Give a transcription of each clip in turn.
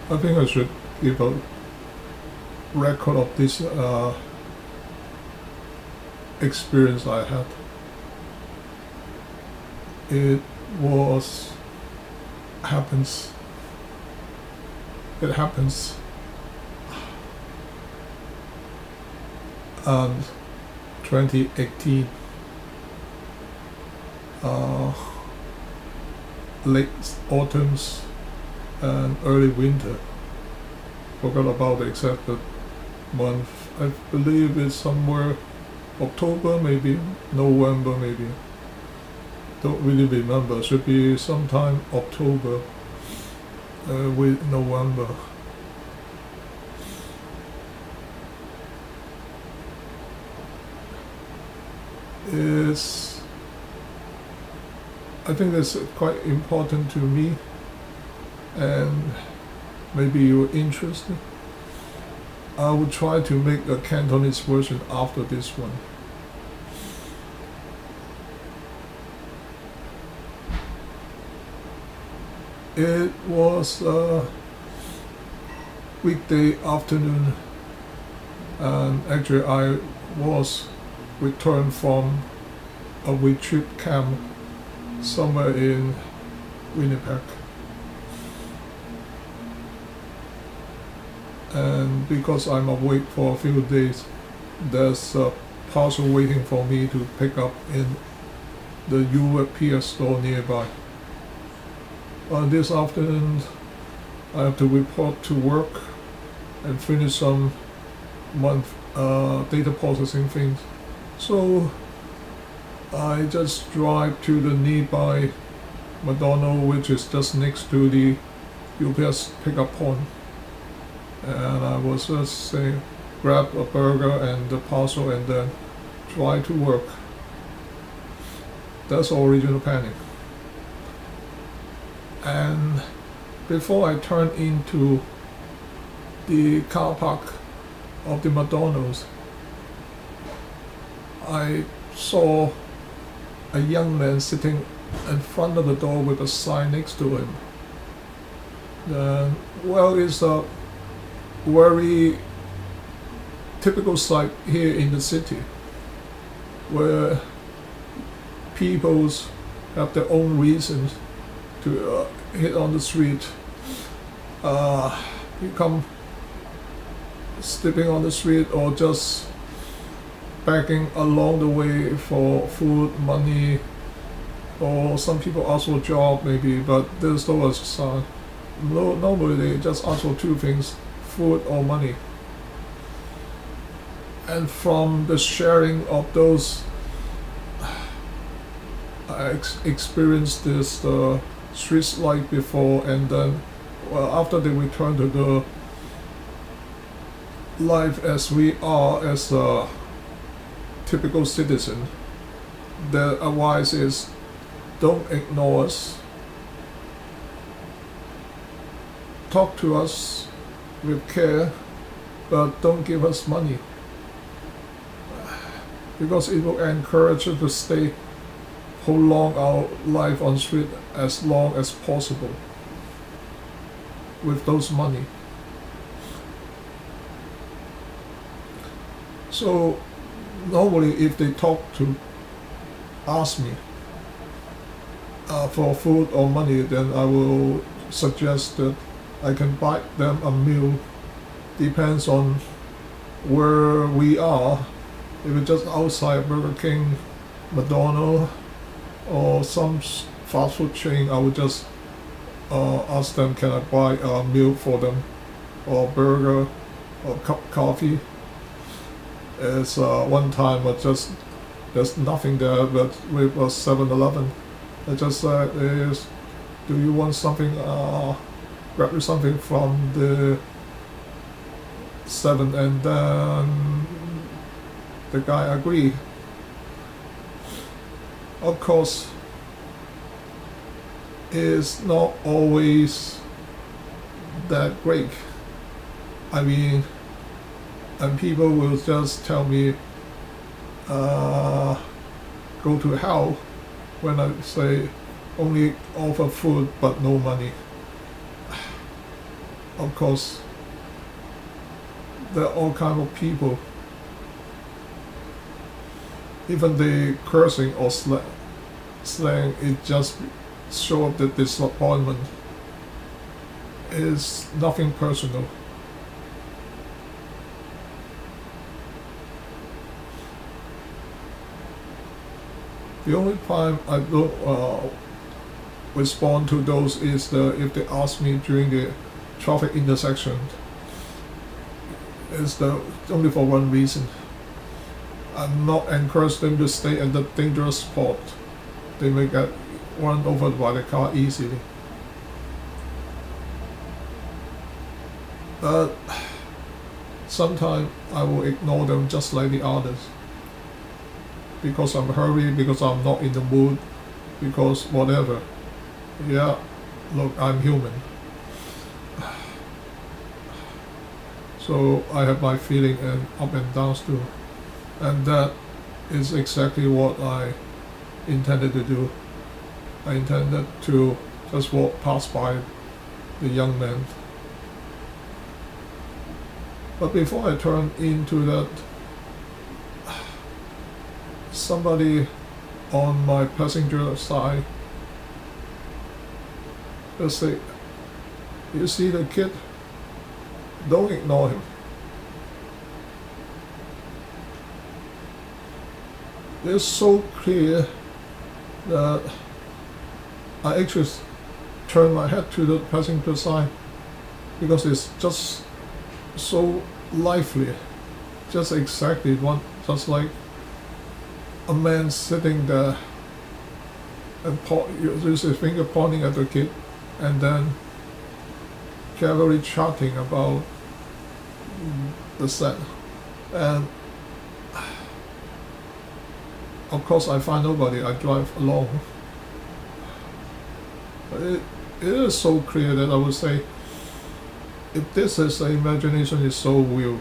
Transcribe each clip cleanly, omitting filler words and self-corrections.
I think I should give a record of this experience I had. It was happens. It happens. 2018, late autumns and early winter. Forgot about the exact month. I believe it's somewhere October, maybe November, maybe. Don't really remember. Should be sometime October with November. I think it's quite important to me, and maybe you're interested. I will try to make a Cantonese version after this one. It was a weekday afternoon, and actually I was returned from a retreat camp somewhere in Winnipeg. And because I'm awake for a few days, there's a parcel waiting for me to pick up in the UPS store nearby. This afternoon, I have to report to work and finish some data processing things. So I just drive to the nearby McDonald's, which is just next to the UPS pickup point. And I was just saying, grab a burger and the parcel and then drive to work. That's original planning. And before I turned into the car park of the McDonald's, I saw a young man sitting in front of the door with a sign next to him. It's a very typical sight here in the city, where people have their own reasons to hit on the street. You come sleeping on the street or just begging along the way for food, money, or some people ask for a job maybe, but there's no sign. Normally they just ask for two things, food or money. And from the sharing of those, I experienced this street life before, and then after they return to the life as we are as a typical citizen, the advice is don't ignore us. Talk to us with care, but don't give us money, because it will encourage us to stay, prolong our life on street as long as possible with those money. So normally if they ask me for food or money, then I will suggest that I can buy them a meal. Depends on where we are. If it's just outside Burger King, McDonald's, or some fast food chain, I would just ask them, can I buy a meal for them, or a burger, or a cup of coffee. It's one time, but just there's nothing there, but with a 7-Eleven, I just said, do you want something? Grab you something from the 7, and then the guy agreed. Of course, it's not always that great. I mean, and people will just tell me, go to hell, when I say only offer food but no money. of course, there are all kind of people. Even the cursing or slang, it just show up the disappointment. Is nothing personal. The only time I don't respond to those is if they ask me during the traffic intersection. It's only for one reason. I'm not encourage them to stay at the dangerous spot. They may get run over by the car easily. But sometimes I will ignore them just like the others. Because I'm hurried, because I'm not in the mood, because whatever. Yeah, look, I'm human. So I have my feeling and up and downs too. And that is exactly what I intended to do. I intended to just walk past by the young man. But before I turn into that, somebody on my passenger side just say, you see the kid? Don't ignore him. It's so clear that I actually turn my head to the passenger side because it's just so lively, just exactly one, just like a man sitting there and uses his finger pointing at the kid and then casually chatting about the set. And of course I find nobody, I drive alone. But it is so clear that I would say, if this is the imagination, is so real.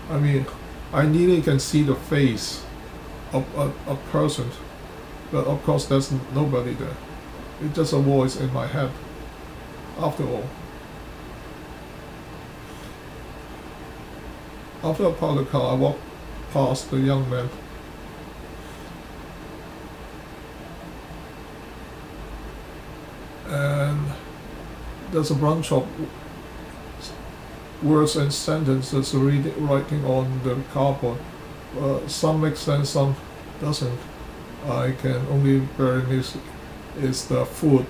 I mean, I nearly can see the face of a person, but of course there's nobody there. It's just a voice in my head, after all. After I parked the car, I walked past the young man. And there's a bunch of words and sentences writing on the cardboard. Some make sense, some doesn't. I can only very miss is the food,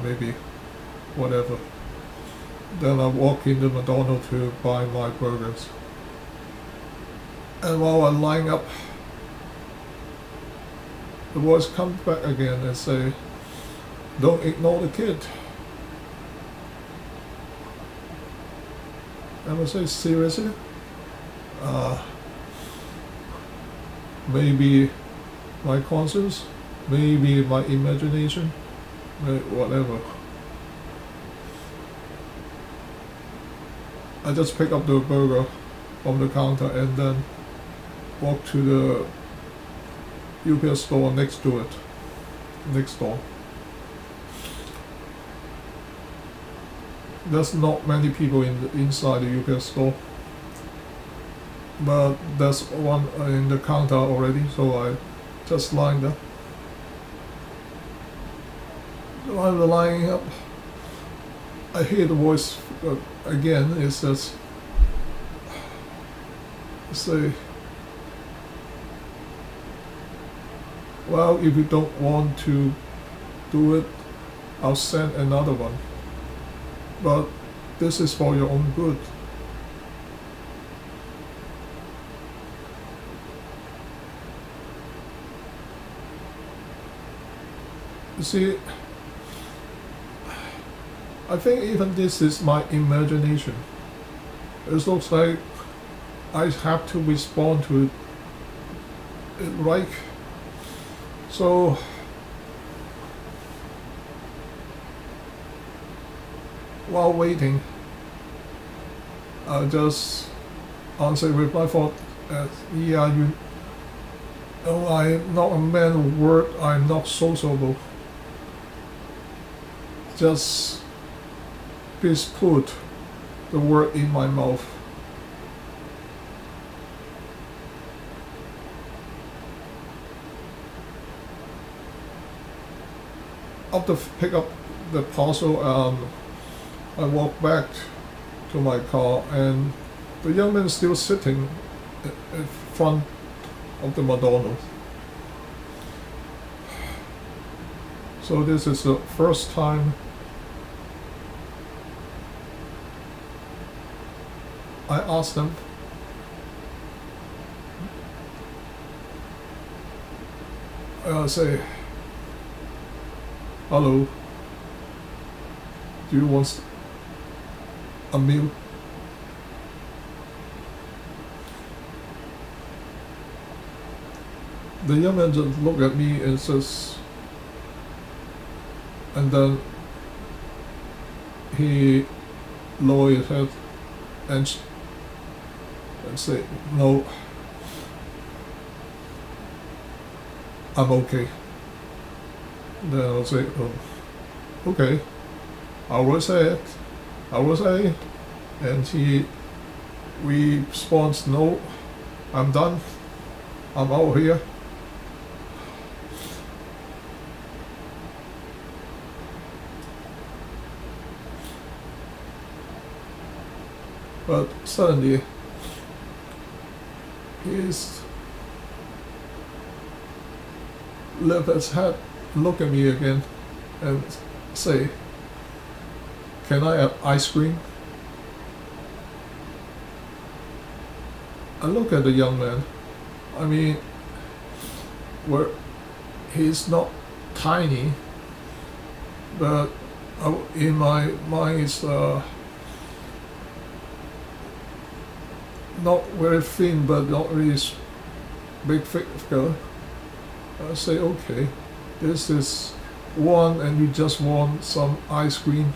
maybe, whatever. Then I walk into McDonald's to buy my burgers. And while I'm lining up, the voice comes back again and say, don't ignore the kid. And I say, seriously? Maybe my conscience, maybe my imagination, whatever. I just pick up the burger from the counter and then walk to the UPS store next to it, next door. There's not many people inside the UPS store, but there's one in the counter already, so I just lined up. While I'm lining up, I hear the voice again. It says, say, well, if you don't want to do it, I'll send another one. But this is for your own good. You see, I think even this is my imagination. It looks like I have to respond to it right. So while waiting, I just answer with my thought, yeah, I'm not a man of word, I'm not sociable. Just please put the word in my mouth. After pick up the parcel, I walk back to my car, and the young man is still sitting in front of the McDonald's. So this is the first time I asked them, I say, hello, do you want a meal? The young man just looked at me and says, and then he lowered his head and said, no, I'm okay. Then I'll say, oh, okay, I will say it, I will say it. And he responds, no, I'm done, I'm out here. But suddenly, he's lift his head, look at me again, and say, can I have ice cream? I look at the young man. I mean, he's not tiny, but in my mind, it's not very thin, but not really big figure. I say, okay, this is one, and you just want some ice cream.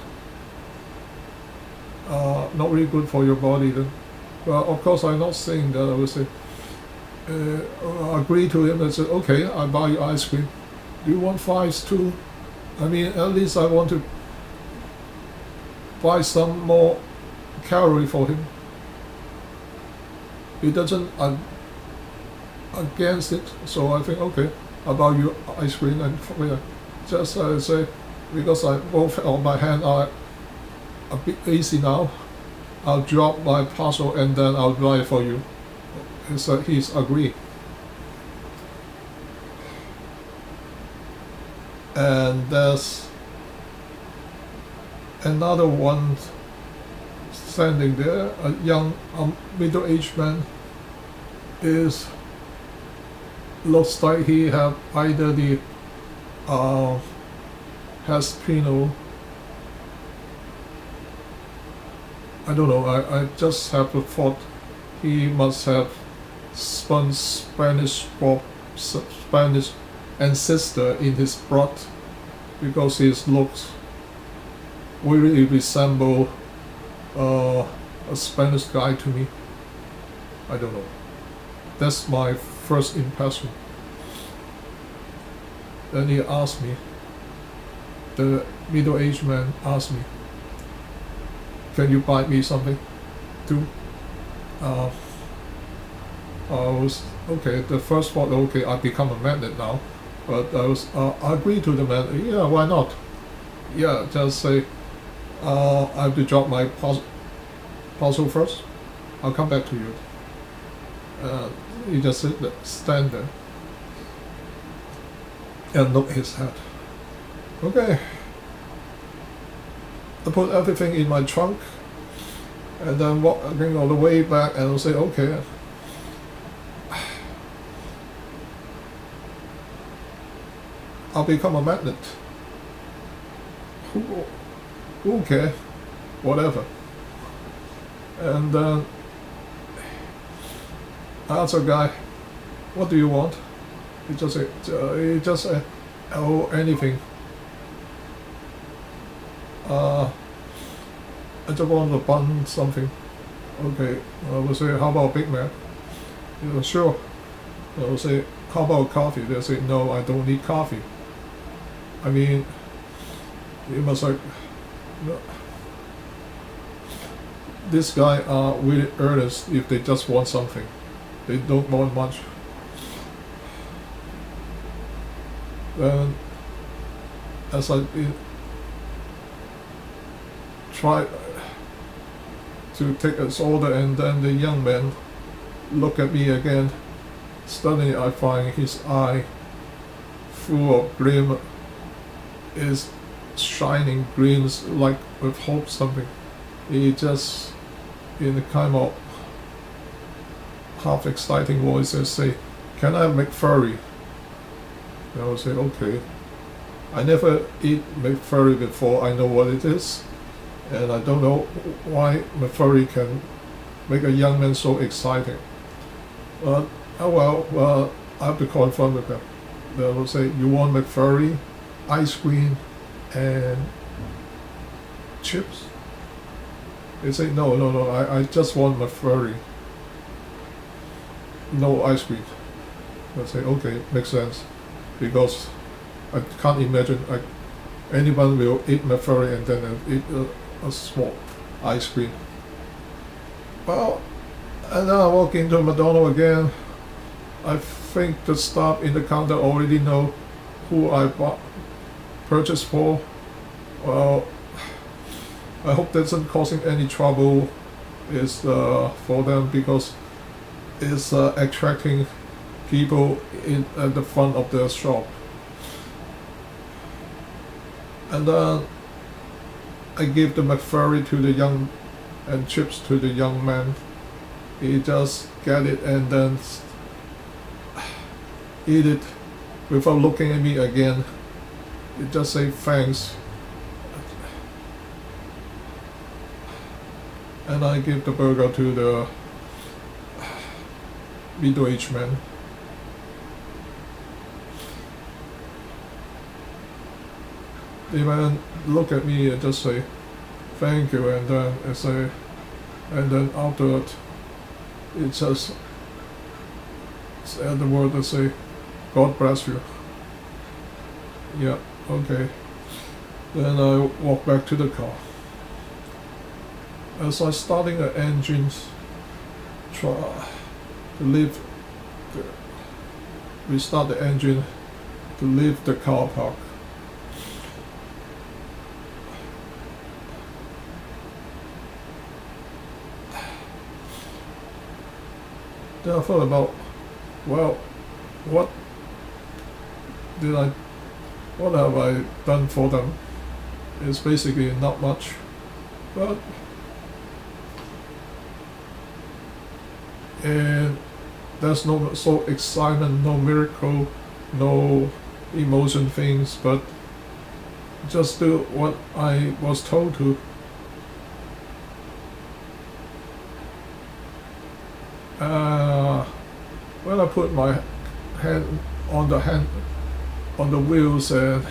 Not really good for your body then. But of course, I'm not saying that. I would say, agree to him and say, okay, I'll buy you ice cream. Do you want fries too? I mean, at least I want to buy some more calorie for him. He doesn't against it, so I think, okay, I'll buy you ice cream, and just say, because both of my hands are a bit lazy now, I'll drop my parcel and then I'll drive for you. So he's agreed. And there's another one standing there, a young middle-aged man. Looks like he have either the has penal. I don't know. I just have a thought he must have Spanish ancestor in his blood, because his looks really resemble a Spanish guy to me. I don't know. That's my first impression. Then he asked me, the middle-aged man asked me, can you buy me something too? I was, okay, the first thought, okay, I become a magnet now. But I agreed to the man, yeah, why not? Yeah, just say, I have to drop my parcel first. I'll come back to you. He just stand there and look his head. Okay. I put everything in my trunk and then walking all the way back, and I'll say, okay, I'll become a magnet. Who cares? Whatever. And then I asked a guy, what do you want? He just said, oh, anything. I just want to bun something. Okay, I will say, how about Big Mac? He said, sure. I will say, how about coffee? They'll say, no, I don't need coffee. I mean, you must like, This guy are really earnest if they just want something. They don't want much. Then, as I try to take his order, and then the young man look at me again. Suddenly I find his eye full of gleam is shining greens like with hope something. He just in a kind of half exciting voice say, "Can I have McFlurry?" And I would say, "Okay." I never eat McFlurry before. I know what it is, and I don't know why McFlurry can make a young man so exciting. Oh well, I have to confirm with them. They will say, "You want McFlurry, ice cream, and chips?" They say, no, I just want McFlurry. No ice cream." I say, "Okay, makes sense." Because I can't imagine anyone will eat McFlurry and then eat a small ice cream. Well, and then I walk into McDonald's again. I think the staff in the counter already know who I purchased for. Well, I hope that isn't causing any trouble for them, because it's attracting people at the front of the shop. And then I give the McFlurry to the young and chips to the young man. He just get it and then eat it without looking at me again. He just say thanks. And I give the burger to the middle-aged man. The man look at me and just say thank you, and then afterward it just said the word to say God bless you. Yeah, okay. Then I walk back to the car. As I starting the engines, try to restart the engine to leave the car park. Then I thought about, well, what have I done for them? It's basically not much, but and there's no so excitement, no miracle, no emotion things, but just do what I was told to. When I put my hand on the wheels, and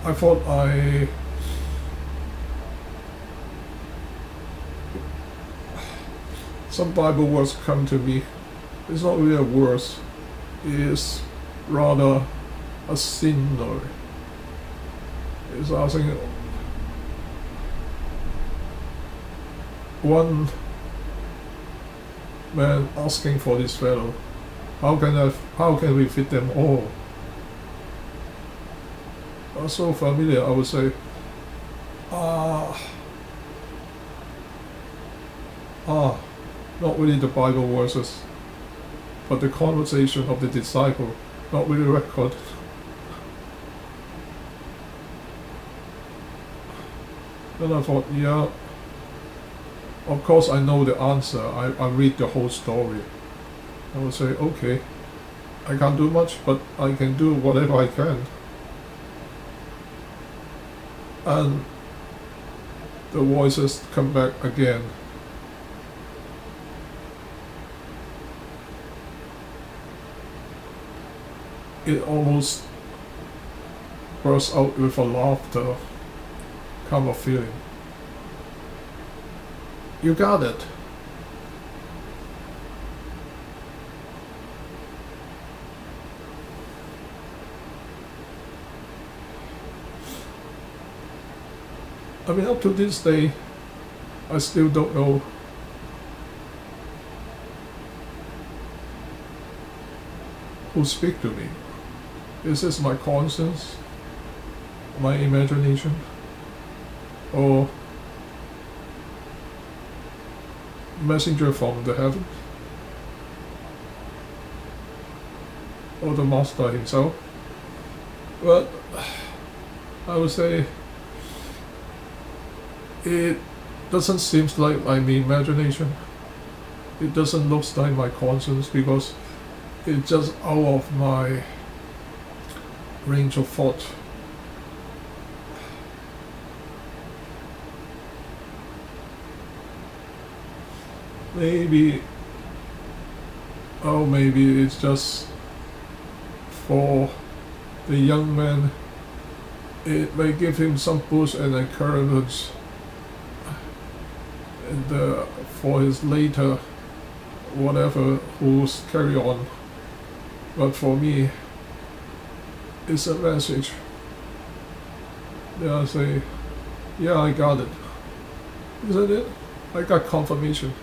I thought some Bible words come to me. It's not really a verse, it's rather a sinner. It's asking one man asking for this fellow, how can we fit them all? So familiar, I would say, not really the Bible verses, but the conversation of the disciple, not really recorded. Then I thought, yeah, of course I know the answer. I read the whole story. I would say, okay, I can't do much, but I can do whatever I can. And the voices come back again. It almost bursts out with a laughter kind of feeling. You got it. I mean, up to this day, I still don't know who speak to me. Is this my conscience, my imagination, or messenger from the heaven, or the master himself? Well, I would say it doesn't seem like my imagination. It doesn't look like my conscience, because it's just out of my range of thought. Maybe it's just for the young man. It may give him some boost and encouragement, and for his later whatever who's carry on. But for me, it's a message. Yeah, I say, yeah, I got it. Isn't it? I got confirmation.